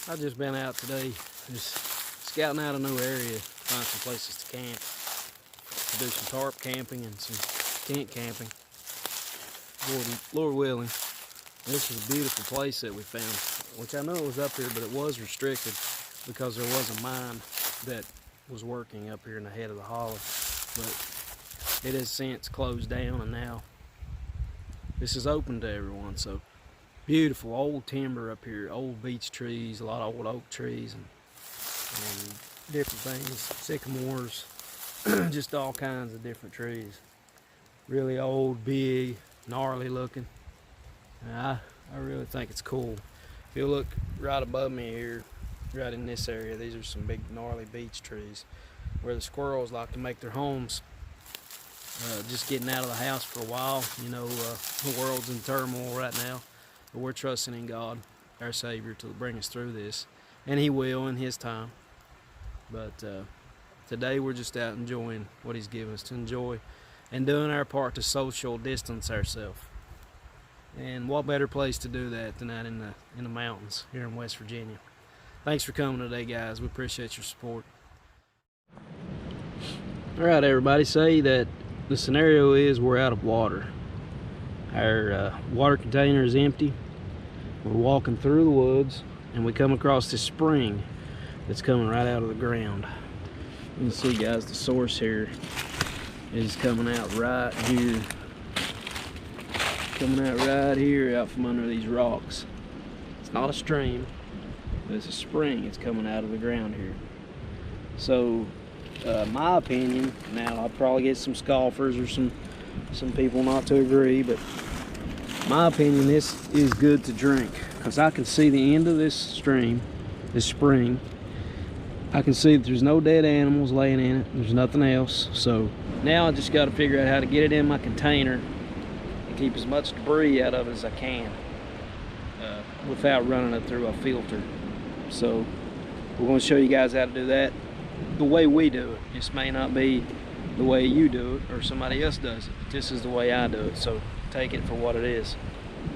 I've just been out today, just scouting out a new area, find some places to camp, to do some tarp camping and some tent camping. Lord willing. This is a beautiful place that we found, which I know it was up here, but it was restricted because there was a mine that was working up here in the head of the hollow. But it has since closed down, and now this is open to everyone. So beautiful old timber up here, old beech trees, a lot of old oak trees and different things, sycamores, just all kinds of different trees. Really old, big, gnarly looking. And I really think it's cool. If you look right above me here, right in this area, these are some big gnarly beech trees where the squirrels like to make their homes. Just getting out of the house for a while. You know, the world's in turmoil right now, but we're trusting in God, our Savior, to bring us through this, and He will in His time. But today we're just out enjoying what He's given us to enjoy and doing our part to social distance ourselves. And what better place to do that than out in the mountains here in West Virginia. Thanks for coming today, guys. We appreciate your support. All right, everybody, say that the scenario is we're out of water. Our water container is empty. We're walking through the woods and we come across this spring that's coming right out of the ground. You can see, guys, the source here is coming out right here. Coming out right here out from under these rocks. It's not a stream, but it's a spring. It's coming out of the ground here. So my opinion, now I'll probably get some scoffers or some people not to agree, but my opinion, this is good to drink because I can see the end of this stream, this spring. I can see that there's no dead animals laying in it. There's nothing else. So now I just got to figure out how to get it in my container and keep as much debris out of it as I can without running it through a filter. So we're going to show you guys how to do that the way we do it. This may not be the way you do it or somebody else does it. This is the way I do it, so take it for what it is.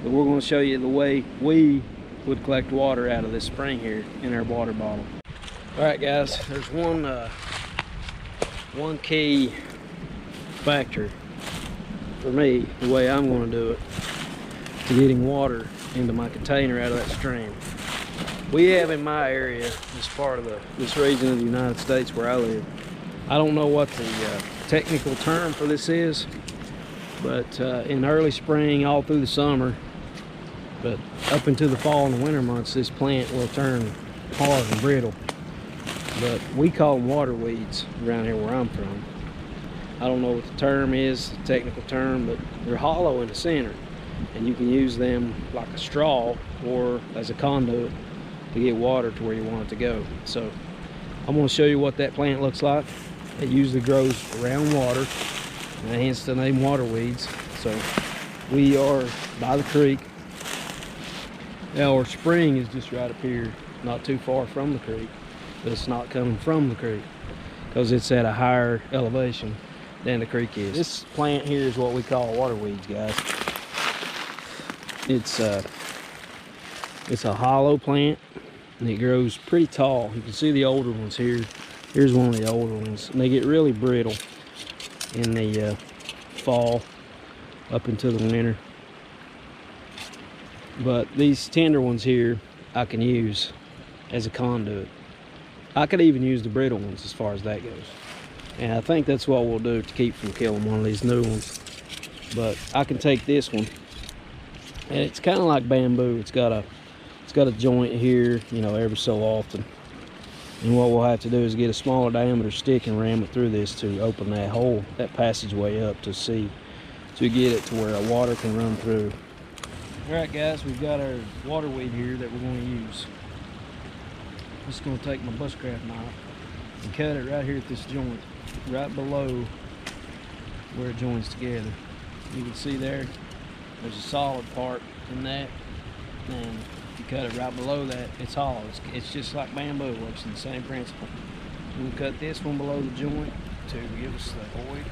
But we're going to show you the way we would collect water out of this spring here in our water bottle. All right, guys, there's one key factor for me, the way I'm going to do it, to getting water into my container out of that stream. We have in my area, this part of this region of the United States where I live, I don't know what the technical term for this is, but in early spring, all through the summer, but up into the fall and the winter months, this plant will turn hard and brittle. But we call them water weeds around here where I'm from. I don't know what the term is, the technical term, but they're hollow in the center, and you can use them like a straw or as a conduit to get water to where you want it to go. So I'm going to show you what that plant looks like. It usually grows around water, and hence the name water weeds. So we are by the creek. Now our spring is just right up here, not too far from the creek, but it's not coming from the creek because it's at a higher elevation than the creek is. This plant here is what we call water weeds, guys. It's a hollow plant, and it grows pretty tall. You can see the older ones here. Here's one of the older ones, and they get really brittle in the fall up into the winter. But these tender ones here I can use as a conduit. I could even use the brittle ones as far as that goes. And I think that's what we'll do to keep from killing one of these new ones. But I can take this one, and it's kind of like bamboo. It's got a joint here, you know, every so often. And what we'll have to do is get a smaller diameter stick and ram it through this to open that hole, that passageway up to get it to where our water can run through. All right, guys, we've got our water weed here that we're going to use. I'm just going to take my bushcraft knife and cut it right here at this joint, right below where it joins together. You can see there's a solid part in that, and if you cut it right below that, it's hollow. It's just like bamboo, works in the same principle. We'll cut this one below the joint to give us the void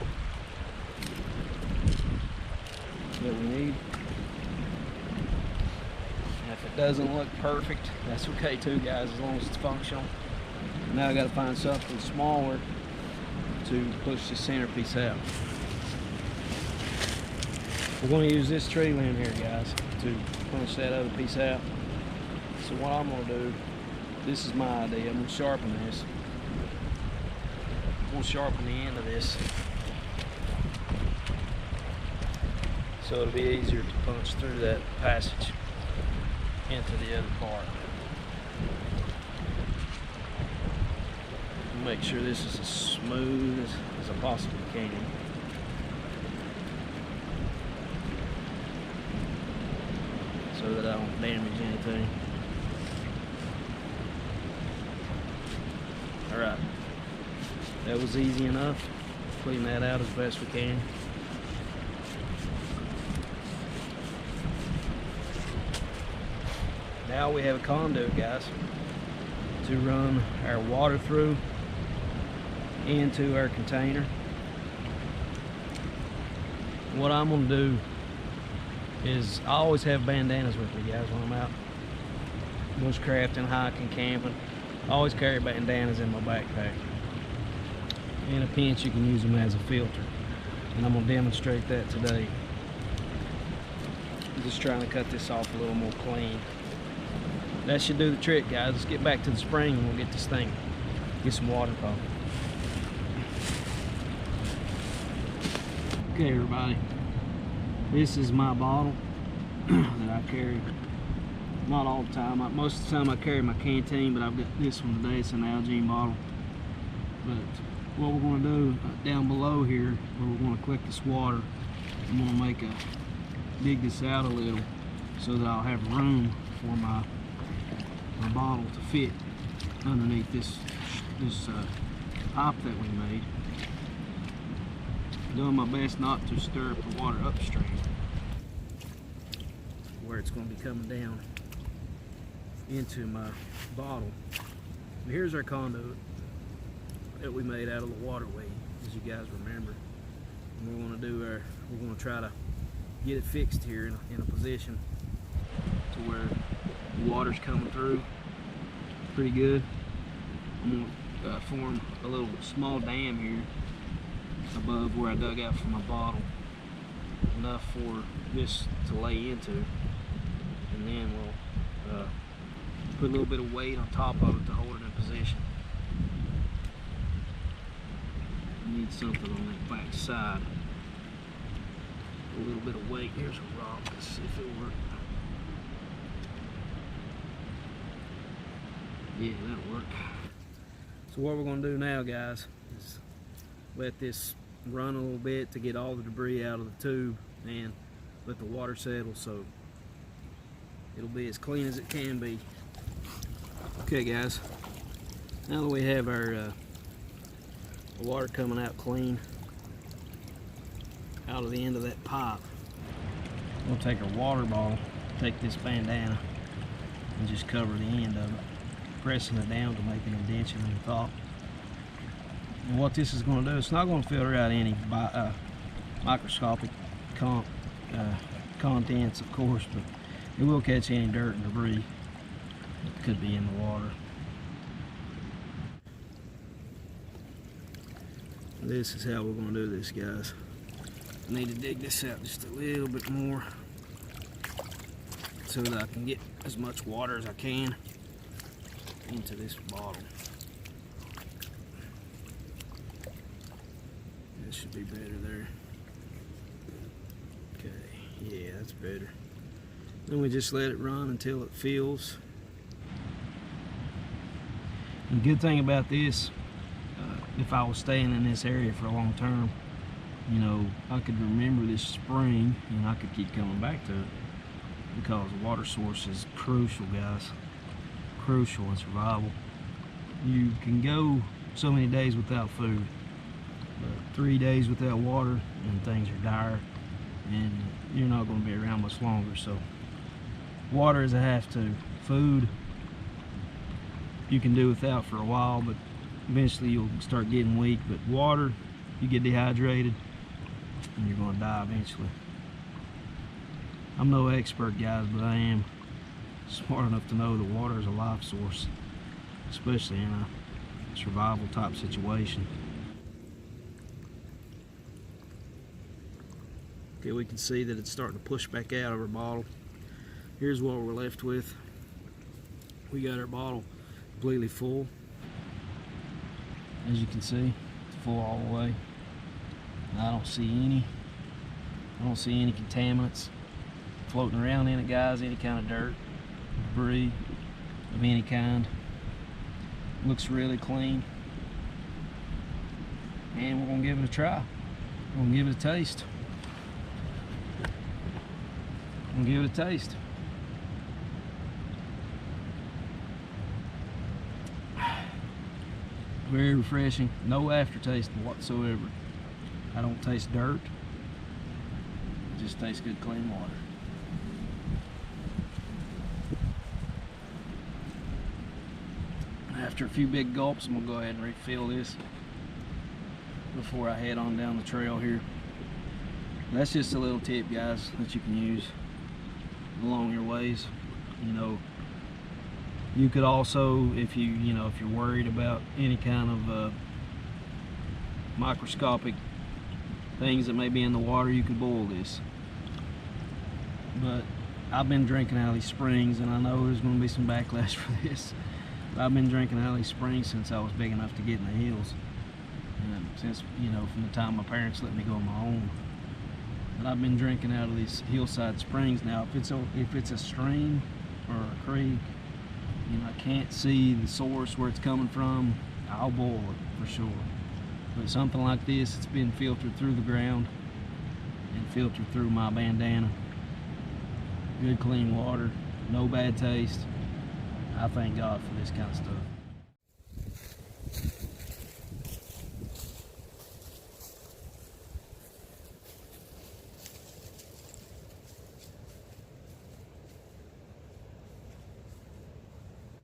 that we need. If it doesn't look perfect, that's okay too, guys, as long as it's functional. Now I got to find something smaller to push the centerpiece out. We're going to use this tree limb here, guys, to punch that other piece out. So what I'm going to do, this is my idea, I'm going to sharpen this. I'm going to sharpen the end of this so it'll be easier to punch through that passage into the other part. Make sure this is as smooth as I possibly can. So that I don't damage anything. Alright. That was easy enough. Clean that out as best we can. Now we have a conduit, guys, to run our water through into our container. What I'm going to do is I always have bandanas with me, guys, when I'm out bushcrafting, hiking, camping. I always carry bandanas in my backpack. In a pinch, you can use them as a filter, and I'm going to demonstrate that today. I'm just trying to cut this off a little more clean. That should do the trick, guys. Let's get back to the spring and we'll get this thing, get some water pumping. Okay, everybody, this is my bottle that I carry. Not all the time. Most of the time I carry my canteen, but I've got this one today. It's an Algene bottle. But what we're going to do down below here, where we're going to collect this water, I'm going to dig this out a little so that I'll have room for my bottle to fit underneath this pipe that we made. Doing my best not to stir up the water upstream where it's going to be coming down into my bottle. And here's our conduit that we made out of the waterway, as you guys remember. And we're going to try to get it fixed here in a position to where the water's coming through pretty good. I'm going to form a little small dam here above where I dug out for my bottle, enough for this to lay into, and then we'll put a little bit of weight on top of it to hold it in position. I need something on that back side. A little bit of weight. Here's a rock. Let's see if it'll work. Yeah, that'll work. So what we're going to do now, guys, is let this run a little bit to get all the debris out of the tube and let the water settle so it'll be as clean as it can be. Okay, guys, now that we have our water coming out clean out of the end of that pipe, we'll take our water bottle, take this bandana, and just cover the end of it, pressing it down to make an indentation in the top. And what this is going to do, it's not going to filter out any microscopic contents, of course, but it will catch any dirt and debris that could be in the water. This is how we're going to do this, guys. I need to dig this out just a little bit more so that I can get as much water as I can into this bottle. That should be better there. Okay, yeah, that's better. Then we just let it run until it fills. And the good thing about this, if I was staying in this area for a long term, you know, I could remember this spring and I could keep coming back to it, because the water source is crucial, guys. Crucial in survival. You can go so many days without food, but 3 days without water and things are dire, and you're not going to be around much longer. So water is a have-to. Food you can do without for a while, but eventually you'll start getting weak. But water, you get dehydrated and you're going to die eventually. I'm no expert, guys, but I am smart enough to know that water is a life source, especially in a survival type situation. Okay, we can see that it's starting to push back out of our bottle. Here's what we're left with. We got our bottle completely full. As you can see, it's full all the way. And I don't see any contaminants floating around in it, guys. Any kind of dirt, debris of any kind. Looks really clean. And we're gonna give it a try. We're gonna give it a taste. Very refreshing, no aftertaste whatsoever. I don't taste dirt, it just tastes good, clean water. After a few big gulps, I'm gonna go ahead and refill this before I head on down the trail here. That's just a little tip, guys, that you can use along your ways. You know, you could also, if you're worried about any kind of microscopic things that may be in the water, you could boil this. But I've been drinking out of these springs, and I know there's going to be some backlash for this. But I've been drinking out of these springs since I was big enough to get in the hills, and since from the time my parents let me go on my own. But I've been drinking out of these hillside springs. Now, if it's a stream or a creek, I can't see the source where it's coming from, I'll boil it for sure. But something like this, it's been filtered through the ground and filtered through my bandana. Good clean water, no bad taste. I thank God for this kind of stuff.